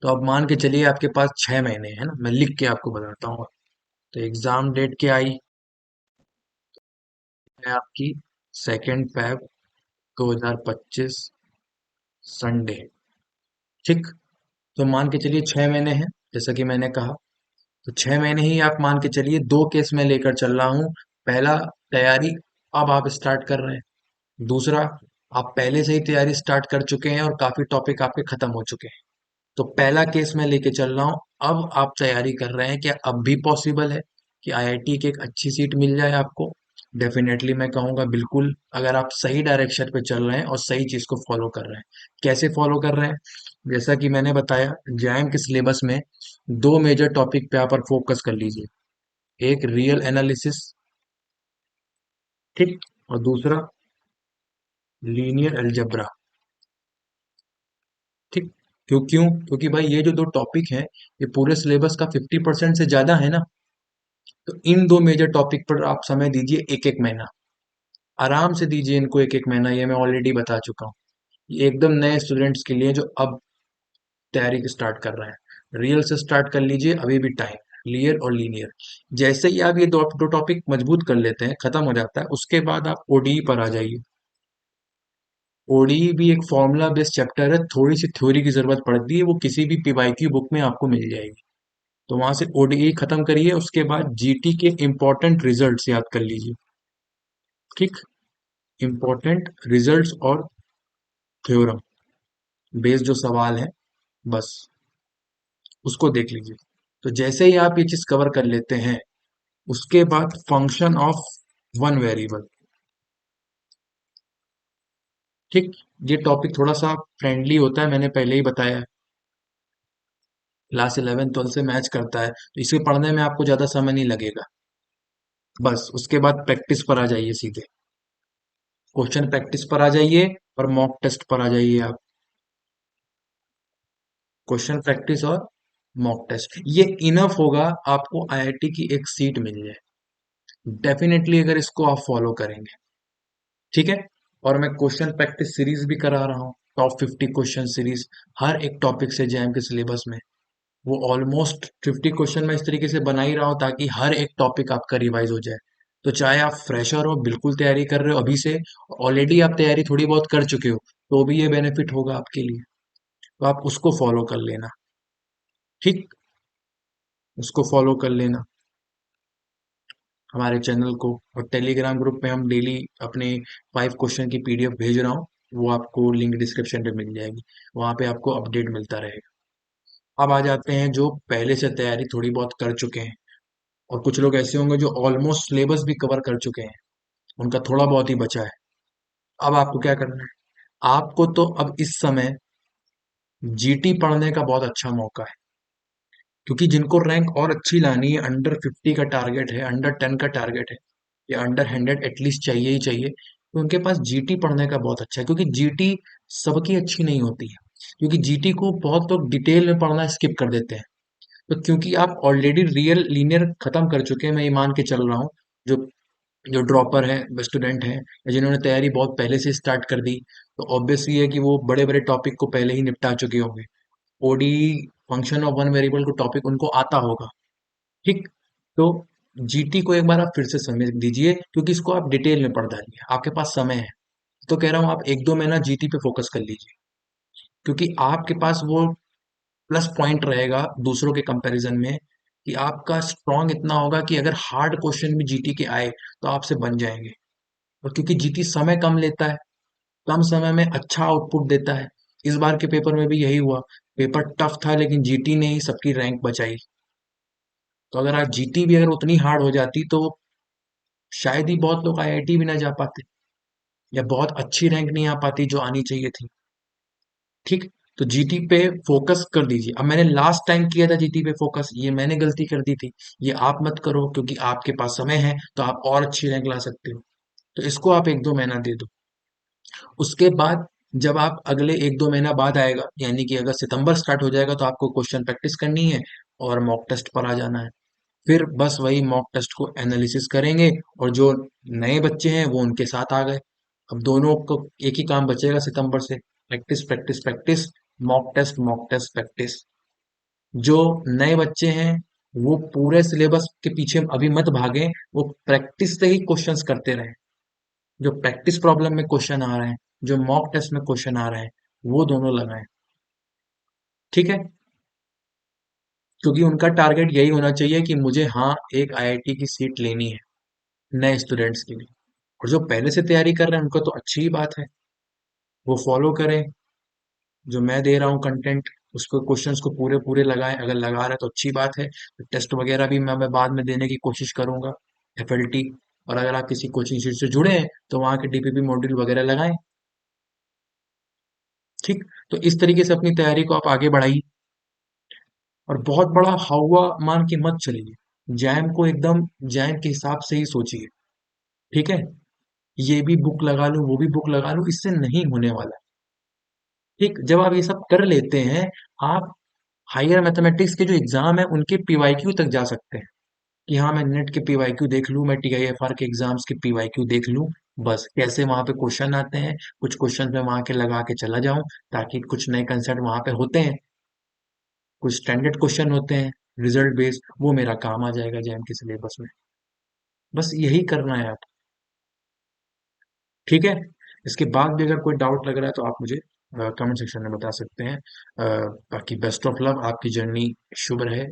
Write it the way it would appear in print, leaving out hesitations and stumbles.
तो अब मान के चलिए आपके पास 6 महीने है ना, मैं लिख के आपको बताता हूँ। तो एग्जाम डेट क्या आई है आपकी? 2 फेब 2025 संडे। ठीक। तो मान के चलिए 6 महीने हैं, जैसा कि मैंने कहा। तो 6 महीने ही आप मान के चलिए, दो केस में लेकर चल रहा हूँ। पहला, तैयारी अब आप स्टार्ट कर रहे हैं। दूसरा, आप पहले से ही तैयारी स्टार्ट कर चुके हैं और काफी टॉपिक आपके खत्म हो चुके हैं। तो पहला केस मैं लेके चल रहा हूँ। अब आप तैयारी कर रहे हैं, क्या अब भी पॉसिबल है कि आईआईटी की एक अच्छी सीट मिल जाए आपको? डेफिनेटली मैं कहूँगा बिल्कुल, अगर आप सही डायरेक्शन पे चल रहे हैं और सही चीज को फॉलो कर रहे हैं। कैसे फॉलो कर रहे हैं? जैसा कि मैंने बताया, जैम के सिलेबस में दो मेजर टॉपिक पे आप फोकस कर लीजिए। एक रियल एनालिसिस, ठीक, और दूसरा लीनियर अलजेब्रा। ठीक। क्योंकि भाई ये जो दो टॉपिक हैं, ये पूरे सिलेबस का 50% से ज्यादा है ना। तो इन दो मेजर टॉपिक पर आप समय दीजिए, एक एक महीना आराम से दीजिए इनको, एक एक महीना। ये मैं ऑलरेडी बता चुका हूँ। ये एकदम नए स्टूडेंट्स के लिए जो अब तैयारी स्टार्ट कर रहे हैं। रियल से स्टार्ट कर लीजिए, अभी भी टाइम है। रियल और लीनियर, जैसे ही आप ये दो दो टॉपिक मजबूत कर लेते हैं, खत्म हो जाता है, उसके बाद आप ओडीई पर आ जाइए। ओडीई भी एक फॉर्मूला बेस्ड चैप्टर है, थोड़ी सी थ्योरी की जरूरत पड़ती है, वो किसी भी पीवाईक्यू बुक में आपको मिल जाएगी। तो वहां से ओडीई खत्म करिए, उसके बाद जीटी के इंपॉर्टेंट रिजल्ट्स याद कर लीजिए। ठीक। इंपॉर्टेंट रिजल्ट्स और थ्योरम बेस्ड जो सवाल है, बस उसको देख लीजिए। तो जैसे ही आप ये चीज कवर कर लेते हैं, उसके बाद फंक्शन ऑफ वन वेरिएबल। ठीक। ये टॉपिक थोड़ा सा फ्रेंडली होता है, मैंने पहले ही बताया है। क्लास 11 12 से मैच करता है, तो इसे पढ़ने में आपको ज्यादा समय नहीं लगेगा। बस उसके बाद प्रैक्टिस पर आ जाइए सीधे। क्वेश्चन प्रैक्टिस पर आ जाइए और मॉक टेस्ट पर आ जाइए आप। क्वेश्चन प्रैक्टिस और मॉक टेस्ट, ये इनफ होगा आपको आईआईटी की एक सीट मिल जाए डेफिनेटली, अगर इसको आप फॉलो करेंगे। ठीक है। और मैं क्वेश्चन प्रैक्टिस सीरीज भी करा रहा हूँ, टॉप 50 क्वेश्चन सीरीज, हर एक टॉपिक से जैम के सिलेबस में। वो ऑलमोस्ट 50 क्वेश्चन मैं इस तरीके से बना ही रहा हूँ ताकि हर एक टॉपिक आपका रिवाइज हो जाए। तो चाहे आप फ्रेशर हो, बिल्कुल तैयारी कर रहे हो अभी से, ऑलरेडी आप तैयारी थोड़ी बहुत कर चुके हो, तो भी ये बेनिफिट होगा आपके लिए। तो आप उसको फॉलो कर लेना। ठीक। उसको फॉलो कर लेना, हमारे चैनल को। और टेलीग्राम ग्रुप में हम डेली अपने 5 क्वेश्चन की पीडीएफ भेज रहा हूँ, वो आपको लिंक डिस्क्रिप्शन पे मिल जाएगी। वहां पे आपको अपडेट मिलता रहेगा। अब आ जाते हैं जो पहले से तैयारी थोड़ी बहुत कर चुके हैं, और कुछ लोग ऐसे होंगे जो ऑलमोस्ट सिलेबस भी कवर कर चुके हैं, उनका थोड़ा बहुत ही बचा है। अब आपको क्या करना है? आपको तो अब इस समय जीटी पढ़ने का बहुत अच्छा मौका है, क्योंकि जिनको रैंक और अच्छी लानी है, अंडर 50 का टारगेट है, अंडर 10 का टारगेट है, या अंडर 100 एटलीस्ट चाहिए ही चाहिए, तो उनके पास जीटी पढ़ने का बहुत अच्छा है। क्योंकि जीटी सबकी अच्छी नहीं होती है, क्योंकि जीटी को बहुत लोग डिटेल में पढ़ना स्किप कर देते हैं। तो क्योंकि आप ऑलरेडी रियल लीनियर खत्म कर चुके हैं, मैं ये मान के चल रहा हूँ, जो जो ड्रॉपर हैं, स्टूडेंट हैं, या जिन्होंने तैयारी बहुत पहले से स्टार्ट कर दी, तो ऑब्वियस ये है कि वो बड़े बड़े टॉपिक को पहले ही निपटा चुके होंगे। OD, function of one variable को टॉपिक उनको आता होगा। ठीक। तो जीटी को एक बार आप फिर से समझ दीजिए, क्योंकि इसको आप डिटेल में पढ़ डालिए, आपके पास समय है। तो कह रहा हूँ आप 1 2 महीना जीटी पे फोकस कर लीजिए, क्योंकि आपके पास वो प्लस पॉइंट रहेगा दूसरों के कंपैरिजन में, कि आपका स्ट्रांग इतना होगा कि अगर हार्ड क्वेश्चन भी जीटी के आए तो आपसे बन जाएंगे। और क्योंकि जीटी समय कम लेता है, कम समय में अच्छा आउटपुट देता है। इस बार के पेपर में भी यही हुआ। पेपर टफ था, लेकिन जीटी ने ही सबकी रैंक बचाई। तो अगर आज जीटी भी अगर उतनी हार्ड हो जाती, तो शायद ही बहुत लोग आईआईटी भी ना जा पाते, या बहुत अच्छी रैंक नहीं आ पाती जो आनी चाहिए थी। ठीक। तो जीटी पे फोकस कर दीजिए। अब मैंने लास्ट टाइम किया था जीटी पे फोकस, ये मैंने गलती कर दी थी। ये आप मत करो, क्योंकि आपके पास समय है तो आप और अच्छी रैंक ला सकते हो। तो इसको आप 1 2 महीना दे दो। उसके बाद जब आप अगले 1 2 महीना बाद आएगा, यानी कि अगर सितंबर स्टार्ट हो जाएगा, तो आपको क्वेश्चन प्रैक्टिस करनी है और मॉक टेस्ट पर आ जाना है। फिर बस वही मॉक टेस्ट को एनालिसिस करेंगे, और जो नए बच्चे हैं वो उनके साथ आ गए। अब दोनों को एक ही काम बचेगा सितंबर से, practice practice practice, mock test practice. जो नए बच्चे हैं वो पूरे सिलेबस के पीछे अभी मत भागें, वो प्रैक्टिस से ही क्वेश्चंस करते रहें। जो प्रैक्टिस प्रॉब्लम में क्वेश्चन आ रहे हैं, जो मॉक टेस्ट में क्वेश्चन आ रहे हैं, वो दोनों लगाएं। ठीक है, क्योंकि उनका टारगेट यही होना चाहिए कि मुझे हाँ एक आईआईटी की सीट लेनी है नए स्टूडेंट्स के लिए। और जो पहले से तैयारी कर रहे हैं उनको तो अच्छी ही बात है, वो फॉलो करें जो मैं दे रहा हूँ कंटेंट, उसको क्वेश्चंस को पूरे पूरे लगाएं। अगर लगा रहे हैं तो अच्छी बात है। टेस्ट वगैरह भी मैं बाद में देने की कोशिश करूंगा, एफएलटी। और अगर आप किसी कोचिंग इंस्टीट्यूट से जुड़े हैं तो वहाँ के डीपीपी मॉड्यूल वगैरह लगाएं। ठीक, तो इस तरीके से अपनी तैयारी को आप आगे बढ़ाइए। और बहुत बड़ा हवा मान के मत चलिए, जैम को एकदम जैम के हिसाब से ही सोचिए। ठीक है, ये भी बुक लगा लूं वो भी बुक लगा लूं, इससे नहीं होने वाला। ठीक, जब आप ये सब कर लेते हैं, आप हायर मैथमेटिक्स के जो एग्जाम है उनके पीवाईक्यू तक जा सकते हैं कि हाँ मैं नेट के पीवाईक्यू देख लूं, मैं टीआईएफआर के एग्जाम्स के पीवाईक्यू देख लूं। बस कैसे वहां पे क्वेश्चन आते हैं, कुछ क्वेश्चन मैं वहां के लगा के चला जाऊं, ताकि कुछ नए कंसेप्ट वहां पे होते हैं, कुछ स्टैंडर्ड क्वेश्चन होते हैं रिजल्ट बेस्ड, वो मेरा काम आ जाएगा जैम के सिलेबस में। बस यही करना है आप। ठीक है, इसके बाद भी अगर कोई डाउट लग रहा है तो आप मुझे कमेंट सेक्शन में बता सकते हैं। बाकी बेस्ट ऑफ लक, आपकी जर्नी शुभ रहे।